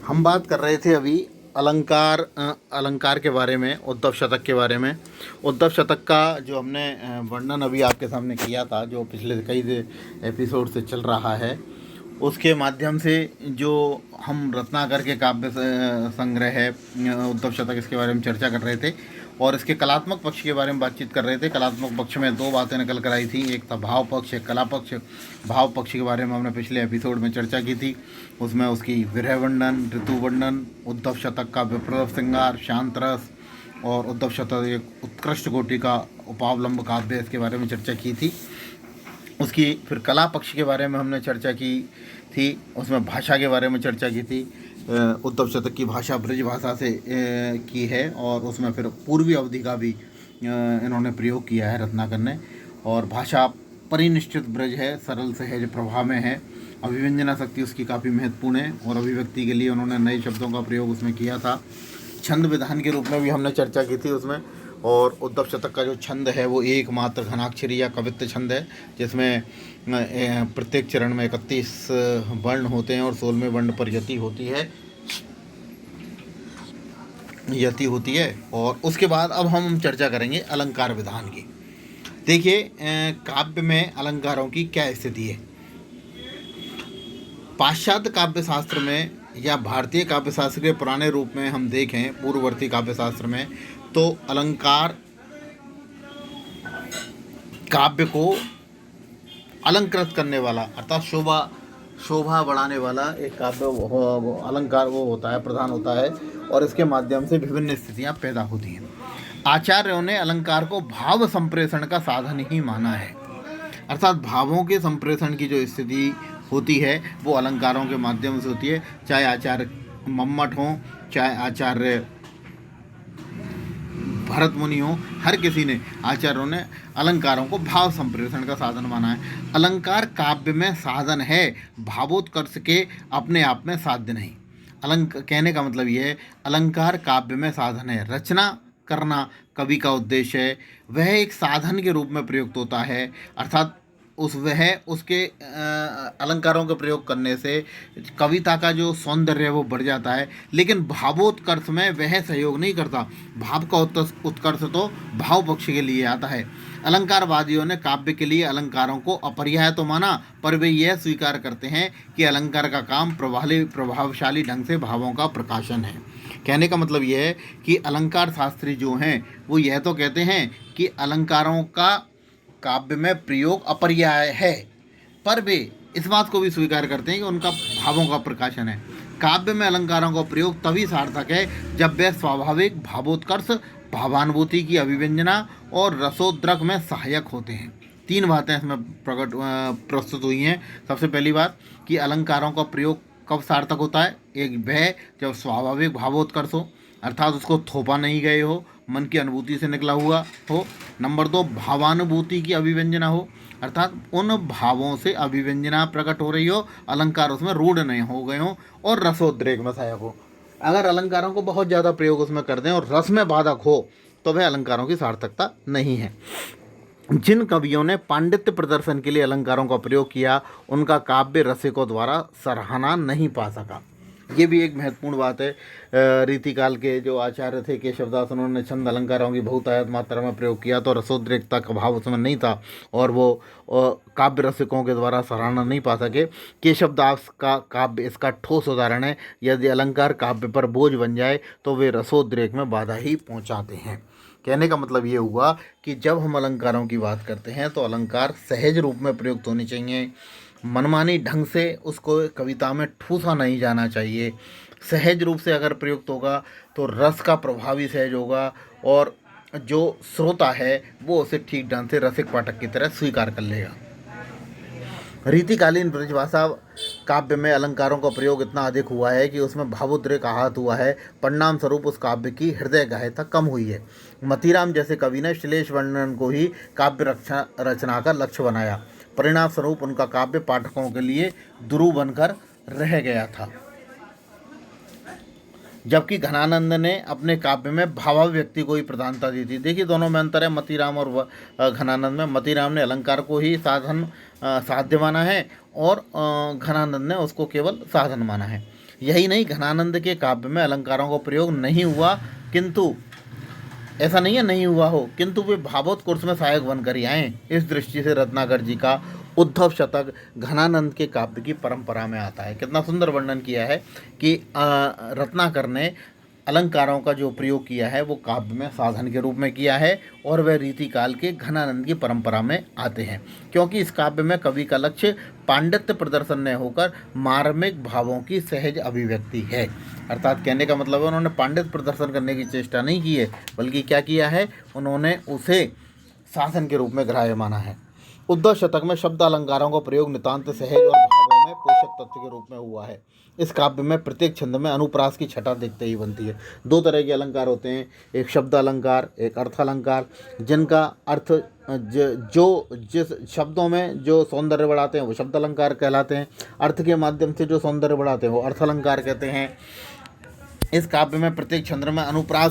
हम बात कर रहे थे अभी अलंकार अलंकार के बारे में, उद्धव शतक के बारे में। उद्धव शतक का जो हमने वर्णन अभी आपके सामने किया था, जो पिछले कई एपिसोड से चल रहा है, उसके माध्यम से जो हम रत्नाकर के काव्य संग्रह है उद्धव शतक, इसके बारे में चर्चा कर रहे थे और इसके कलात्मक पक्ष के बारे में बातचीत कर रहे थे। कलात्मक पक्ष में दो बातें निकल कर आई थी, एक था भाव पक्ष, एक कला पक्ष। भाव पक्ष के बारे में हमने पिछले एपिसोड में चर्चा की थी। उसमें उसकी विरह वर्णन, ऋतु वर्णन, उद्धव शतक का विप्लव श्रृंगार, शांत रस और उद्धव शतक एक उत्कृष्ट कोटि का उपावलंब काव्य, इसके बारे में चर्चा की थी। उसकी फिर कला पक्ष के बारे में हमने चर्चा की थी, उसमें भाषा के बारे में चर्चा की थी। उद्धव शतक की भाषा ब्रज भाषा से की है और उसमें फिर पूर्वी अवधि का भी इन्होंने प्रयोग किया है रत्नाकर ने। और भाषा परिनिष्ठित ब्रज है, सरल सहज प्रभाव में है, अभिव्यंजना शक्ति उसकी काफ़ी महत्वपूर्ण है और अभिव्यक्ति के लिए उन्होंने नए शब्दों का प्रयोग उसमें किया था। छंद विधान के रूप में भी हमने चर्चा की थी उसमें। और उद्धव शतक का जो छंद है वो एकमात्र घनाक्षरी या कवित्त छंद है, जिसमें प्रत्येक चरण में 31 वर्ण होते हैं और 16वें वर्ण पर यति होती है। और उसके बाद अब हम चर्चा करेंगे अलंकार विधान की। देखिए, काव्य में अलंकारों की क्या स्थिति है। पाश्चात्य काव्य शास्त्र में या भारतीय काव्य शास्त्र के पुराने रूप में हम देखें, पूर्ववर्ती काव्य शास्त्र में, तो अलंकार काव्य को अलंकृत करने वाला अर्थात शोभा बढ़ाने वाला एक काव्य अलंकार वो होता है, प्रधान होता है और इसके माध्यम से विभिन्न स्थितियां पैदा होती हैं। आचार्यों ने अलंकार को भाव संप्रेषण का साधन ही माना है, अर्थात भावों के संप्रेषण की जो स्थिति होती है वो अलंकारों के माध्यम से होती है। चाहे आचार्य मम्मट हों, चाहे आचार्य भरत मुनि हो, हर किसी ने, आचार्यों ने अलंकारों को भाव संप्रेषण का साधन माना है। अलंकार काव्य में साधन है, भावोत्कर्ष के अपने आप में साध्य नहीं। कहने का मतलब ये है, अलंकार काव्य में साधन है, रचना करना कवि का उद्देश्य है, वह एक साधन के रूप में प्रयुक्त होता है। अर्थात उसके अलंकारों का प्रयोग करने से कविता का जो सौंदर्य है वो बढ़ जाता है, लेकिन भावोत्कर्ष में वह सहयोग नहीं करता। भाव का उत्कर्ष तो भाव पक्ष के लिए आता है। अलंकारवादियों ने काव्य के लिए अलंकारों को अपरिहार्य तो माना, पर वे यह स्वीकार करते हैं कि अलंकार का काम प्रभावशाली ढंग से भावों का प्रकाशन है। कहने का मतलब यह है कि अलंकार शास्त्री जो हैं वो यह तो कहते हैं कि अलंकारों का काव्य में प्रयोग अपरिहार्य है, पर वे इस बात को भी स्वीकार करते हैं कि उनका भावों का प्रकाशन है। काव्य में अलंकारों का प्रयोग तभी सार्थक है जब वे स्वाभाविक भावोत्कर्ष, भावानुभूति की अभिव्यंजना और रसोद्रक में सहायक होते हैं। तीन बातें इसमें प्रस्तुत हुई हैं। सबसे पहली बात कि अलंकारों का प्रयोग कब सार्थक होता है, एक वह जब स्वाभाविक भावोत्कर्ष हो, अर्थात उसको थोपा नहीं गए हो, मन की अनुभूति से निकला हुआ हो। नंबर दो, भावानुभूति की अभिव्यंजना हो, अर्थात उन भावों से अभिव्यंजना प्रकट हो रही हो, अलंकार उसमें रूढ़ नहीं हो गए हो और रसोद्रेक में सहायक हो। अगर अलंकारों को बहुत ज़्यादा प्रयोग उसमें कर दें और रस में बाधक हो तो वह अलंकारों की सार्थकता नहीं है। जिन कवियों ने पांडित्य प्रदर्शन के लिए अलंकारों का प्रयोग किया, उनका काव्य रसिकों द्वारा सराहना नहीं पा सका। ये भी एक महत्वपूर्ण बात है। रीतिकाल के जो आचार्य थे केशवदास, उन्होंने छंद अलंकारों की बहुतायत मात्रा में प्रयोग किया तो रसोद्रेकता का भाव उसमें नहीं था और वो काव्य रसिकों के द्वारा सराहना नहीं पा सके। केशवदास का काव्य इसका ठोस उदाहरण है। यदि अलंकार काव्य पर बोझ बन जाए तो वे रसोद्रेक में बाधा ही पहुँचाते हैं। कहने का मतलब ये हुआ कि जब हम अलंकारों की बात करते हैं तो अलंकार सहज रूप में प्रयुक्त होनी चाहिए, मनमानी ढंग से उसको कविता में ठूसा नहीं जाना चाहिए। सहज रूप से अगर प्रयुक्त होगा तो रस का प्रभावी सहज होगा और जो श्रोता है वो उसे ठीक ढंग से रसिक पाठक की तरह स्वीकार कर लेगा। रीतिकालीन ब्रजभाषा काव्य में अलंकारों का प्रयोग इतना अधिक हुआ है कि उसमें भावोद्रेक आहत हुआ है। परिणाम स्वरूप उस काव्य की हृदय गायता कम हुई है। मतीराम जैसे कवि ने श्लेष वर्णन को ही काव्य रचना का लक्ष्य बनाया। परिणाम स्वरूप उनका काव्य पाठकों के लिए दुरु बनकर रह गया था, जबकि घनानंद ने अपने काव्य में भावाभिव्यक्ति को ही प्रधानता दी थी। देखिए, दोनों में अंतर है मतीराम और घनानंद में। मतीराम ने अलंकार को ही साधन साध्य माना है और घनानंद ने उसको केवल साधन माना है। यही नहीं, घनानंद के काव्य में अलंकारों का प्रयोग नहीं हुआ, किंतु ऐसा नहीं है नहीं हुआ हो, किंतु वे भावोत्कर्ष में सहायक बनकर ही आए। इस दृष्टि से रत्नाकर जी का उद्धव शतक घनानंद के काव्य की परंपरा में आता है। कितना सुंदर वर्णन किया है कि रत्नाकर ने अलंकारों का जो प्रयोग किया है वो काव्य में साधन के रूप में किया है, और वह रीतिकाल के घनानंद की परंपरा में आते हैं, क्योंकि इस काव्य में कवि का लक्ष्य पांडित्य प्रदर्शन न होकर मार्मिक भावों की सहज अभिव्यक्ति है। अर्थात कहने का मतलब है उन्होंने पांडित्य प्रदर्शन करने की चेष्टा नहीं की है, बल्कि क्या किया है, उन्होंने उसे साधन के रूप में ग्राह्य माना है। उद्धव शतक में शब्द अलंकारों का प्रयोग नितांत सहज और भावों में पोषक तत्व के रूप में हुआ है। इस काव्य में प्रत्येक छंद में अनुप्रास की छटा देखते ही बनती है। दो तरह के अलंकार होते हैं, एक शब्द अलंकार, एक अर्थ अलंकार, जिनका अर्थ जो जिस शब्दों में जो सौंदर्य बढ़ाते हैं वो शब्द अलंकार कहलाते हैं, अर्थ के माध्यम से जो सौंदर्य बढ़ाते हैं वो अर्थ अलंकार कहते हैं। इस काव्य में प्रत्येक छंद में अनुप्रास